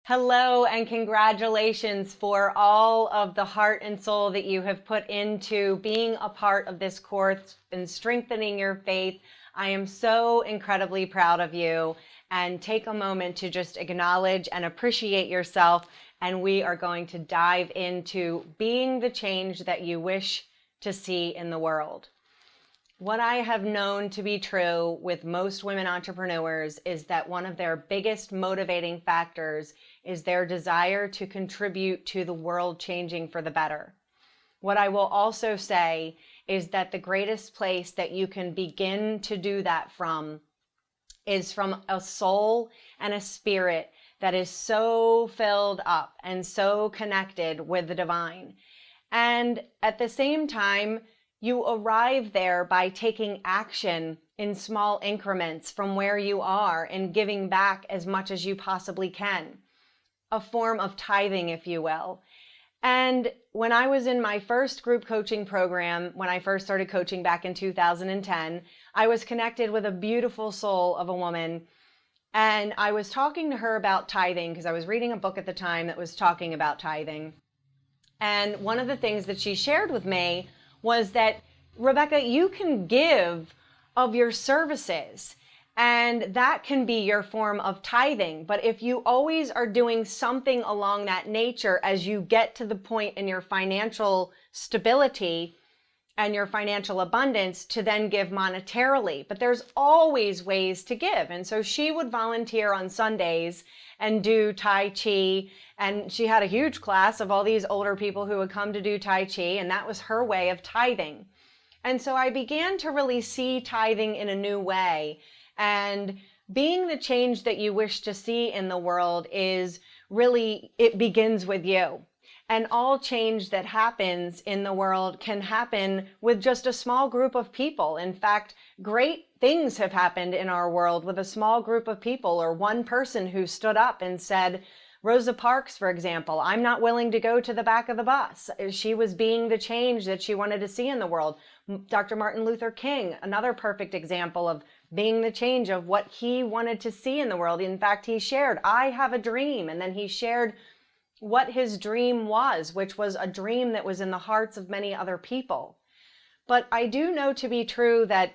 Hello and congratulations for all of the heart and soul that you have put into being a part of this course and strengthening your faith. I am so incredibly proud of you, and take a moment to just acknowledge and appreciate yourself. And we are going to dive into being the change that you wish to see in the world. What I have known to be true with most women entrepreneurs is that one of their biggest motivating factors is their desire to contribute to the world changing for the better. What I will also say is that the greatest place that you can begin to do that from is from a soul and a spirit that is so filled up and so connected with the divine. And at the same time, you arrive there by taking action in small increments from where you are and giving back as much as you possibly can. A form of tithing, if you will. And when I was in my first group coaching program, when I first started coaching back in 2010, I was connected with a beautiful soul of a woman. And I was talking to her about tithing because I was reading a book at the time that was talking about tithing. And one of the things that she shared with me was that, Rebecca, you can give of your services, and that can be your form of tithing. But if you always are doing something along that nature as you get to the point in your financial stability and your financial abundance to then give monetarily, but there's always ways to give. And so she would volunteer on Sundays and do Tai Chi. And she had a huge class of all these older people who would come to do Tai Chi, and that was her way of tithing. And so I began to really see tithing in a new way. And being the change that you wish to see in the world is really, it begins with you. And all change that happens in the world can happen with just a small group of people. In fact, great things have happened in our world with a small group of people, or one person who stood up and said, Rosa Parks, for example, I'm not willing to go to the back of the bus. She was being the change that she wanted to see in the world. Dr. Martin Luther King, another perfect example of being the change of what he wanted to see in the world. In fact, he shared, I have a dream. And then he shared what his dream was, which was a dream that was in the hearts of many other people. But I do know to be true that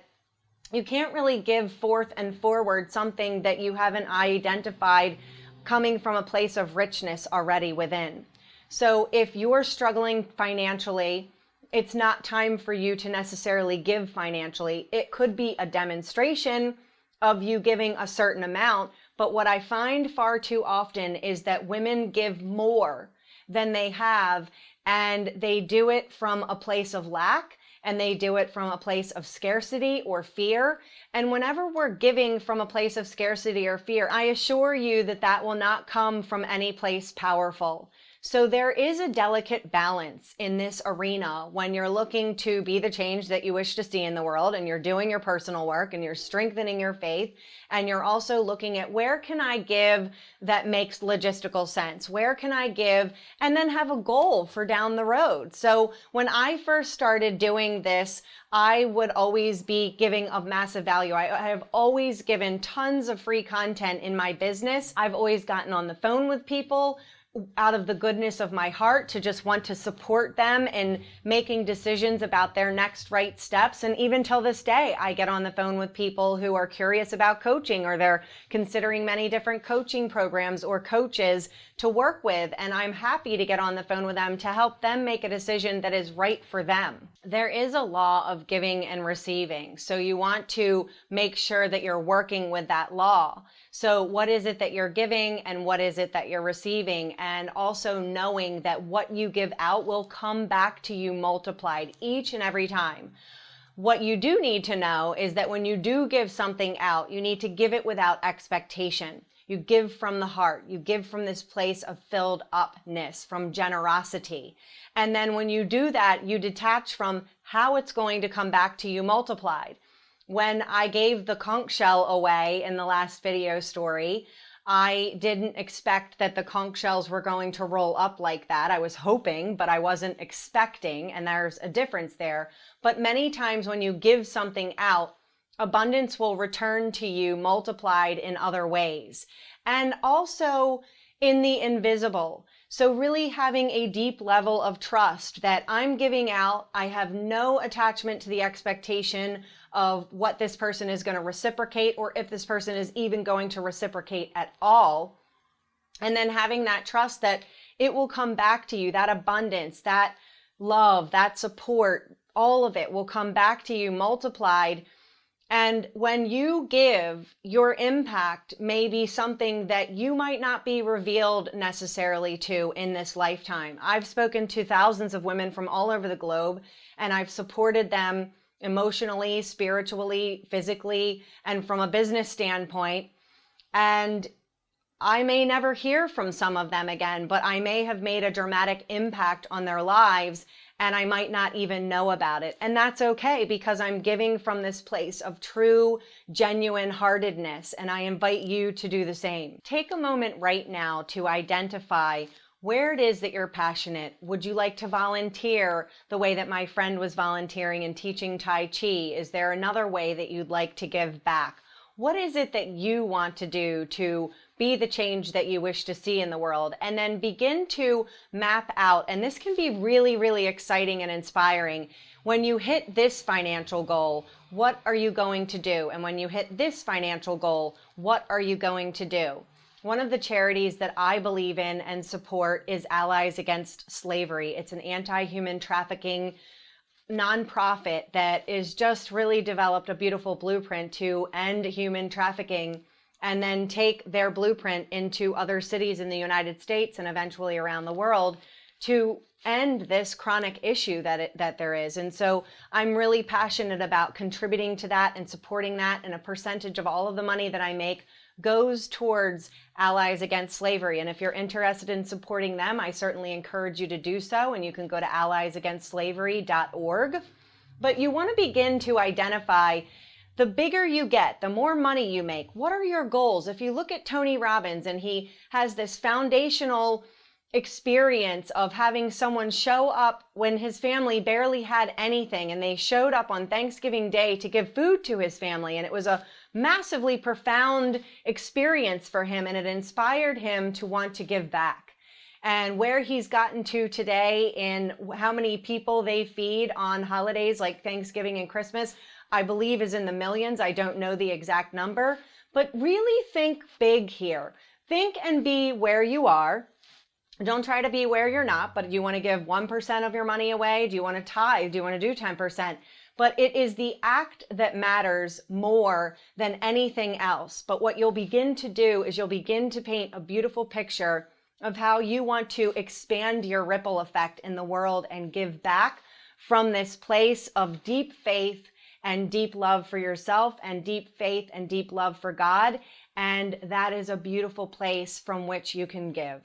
you can't really give forth and forward something that you haven't identified coming from a place of richness already within. So if you're struggling financially, it's not time for you to necessarily give financially. It could be a demonstration of you giving a certain amount, but what I find far too often is that women give more than they have, and they do it from a place of lack, and they do it from a place of scarcity or fear. And whenever we're giving from a place of scarcity or fear, I assure you that that will not come from any place powerful. So there is a delicate balance in this arena when you're looking to be the change that you wish to see in the world, and you're doing your personal work and you're strengthening your faith, and you're also looking at where can I give that makes logistical sense? Where can I give and then have a goal for down the road? So when I first started doing this, I would always be giving of massive value. I have always given tons of free content in my business. I've always gotten on the phone with people out of the goodness of my heart to just want to support them in making decisions about their next right steps. And even till this day, I get on the phone with people who are curious about coaching, or they're considering many different coaching programs or coaches to work with. And I'm happy to get on the phone with them to help them make a decision that is right for them. There is a law of giving and receiving. So you want to make sure that you're working with that law. So what is it that you're giving and what is it that you're receiving? And also knowing that what you give out will come back to you multiplied each and every time. What you do need to know is that when you do give something out, you need to give it without expectation. You give from the heart. You give from this place of filled upness, from generosity. And then when you do that, you detach from how it's going to come back to you multiplied. When I gave the conch shell away in the last video story, I didn't expect that the conch shells were going to roll up like that. I was hoping, but I wasn't expecting, and there's a difference there. But many times when you give something out, abundance will return to you multiplied in other ways. And also, in the invisible. So really having a deep level of trust that I'm giving out. I have no attachment to the expectation of what this person is going to reciprocate, or if this person is even going to reciprocate at all. And then having that trust that it will come back to you, that abundance, that love, that support, all of it will come back to you multiplied. And when you give, your impact may be something that you might not be revealed necessarily to in this lifetime. I've spoken to thousands of women from all over the globe, and I've supported them emotionally, spiritually, physically, and from a business standpoint. And I may never hear from some of them again, but I may have made a dramatic impact on their lives, and I might not even know about it. And that's okay, because I'm giving from this place of true, genuine heartedness, and I invite you to do the same. Take a moment right now to identify where it is that you're passionate. Would you like to volunteer the way that my friend was volunteering and teaching Tai Chi? Is there another way that you'd like to give back? What is it that you want to do to be the change that you wish to see in the world? And then begin to map out, and this can be really, really exciting and inspiring. When you hit this financial goal, what are you going to do? And when you hit this financial goal, what are you going to do? One of the charities that I believe in and support is Allies Against Slavery. It's an anti-human trafficking nonprofit that is just really developed a beautiful blueprint to end human trafficking, and then take their blueprint into other cities in the United States and eventually around the world to end this chronic issue that there is. And so I'm really passionate about contributing to that and supporting that, and a percentage of all of the money that I make goes towards Allies Against Slavery. And if you're interested in supporting them, I certainly encourage you to do so, and you can go to alliesagainstslavery.org. But you want to begin to identify, the bigger you get, the more money you make, what are your goals? If you look at Tony Robbins, and he has this foundational experience of having someone show up when his family barely had anything, and they showed up on Thanksgiving Day to give food to his family, and it was a massively profound experience for him, and it inspired him to want to give back. And where he's gotten to today in how many people they feed on holidays like Thanksgiving and Christmas, I believe is in the millions. I don't know the exact number, but really think big here. Think and be where you are. Don't try to be where you're not, but do you want to give 1% of your money away? Do you want to tithe? Do you want to do 10%? But it is the act that matters more than anything else. But what you'll begin to do is you'll begin to paint a beautiful picture of how you want to expand your ripple effect in the world and give back from this place of deep faith and deep love for yourself, and deep faith and deep love for God. And that is a beautiful place from which you can give.